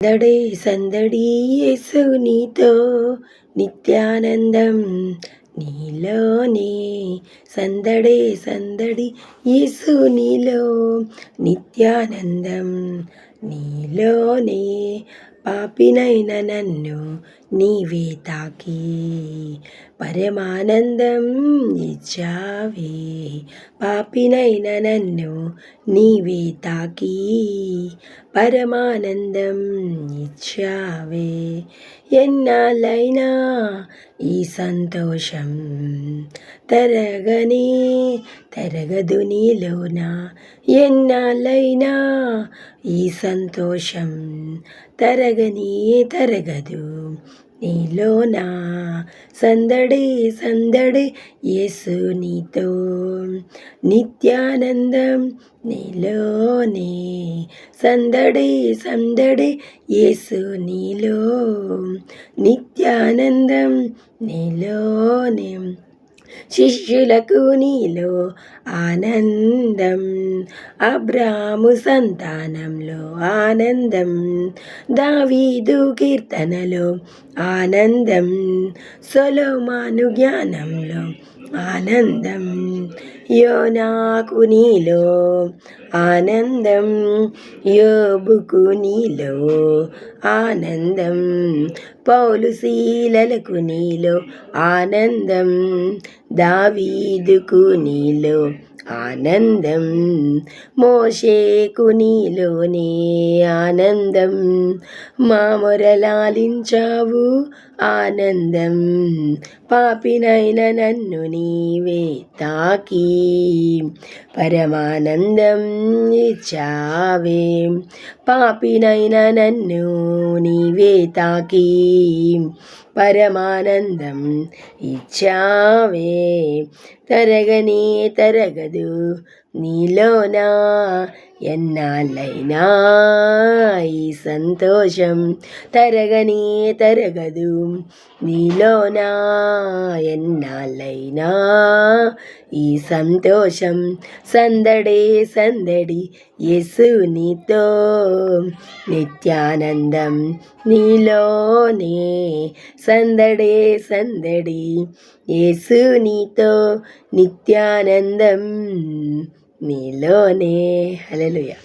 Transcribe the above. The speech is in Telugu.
సందడే సందడి యేసు నీతో నిత్యానందం నీలోనే. సందడే సందడి యేసు నీలో నిత్యానందం నీలోనే. పాపినైన నన్ను నీవే తాకి పరమానందం ఇచ్చావే. పాపినైన నన్ను నీవే తాకి పరమానందం ఇచ్చావే. ఎన్నాళ్ళైనా ఈ సంతోషం తరగదు నీలోన. ఎన్నాళ్ళైనా ఈ సంతోషం తరగదు నీలోన. సందడి సందడి యేసు నీతో నిత్యానందం నీలోనే. సందడి సందడి యేసు నీలో నిత్యానందం నీలోనే. శిష్యులకు నీలో ఆనందం, అబ్రాహాము సంతానంలో ఆనందం, దావీదు కీర్తనలో ఆనందం, సొలొమోను జ్ఞానంలో ఆనందం, యోనాకు నీలో ఆనందం, యోబుకు నీలో ఆనందం, పౌలు శీలలకు నీలో ఆనందం, దావీదుకు నీలో ఆనందం, మోషేకు నీలోనే ఆనందం, మా మొరలాలించావు ఆనందం. పాపినైన నన్ను నీవే తాకి పరమానందం ఇచ్చావే. పాపినైన నన్ను నీవే తాకి పరమానందం ఇచ్చావే. తరగదు నీలోన ఎన్నాళ్ళైనా ఈ సంతోషం తరగదు నీలోన ఎన్నాళ్ళైనా ఈ సంతోషం. సందడే సందడి యేసు నీతో నిత్యానందం నీలోనే. సందడే సందడి యేసు నీతో నిత్యానందం నీలోనే. హల్లెలూయా.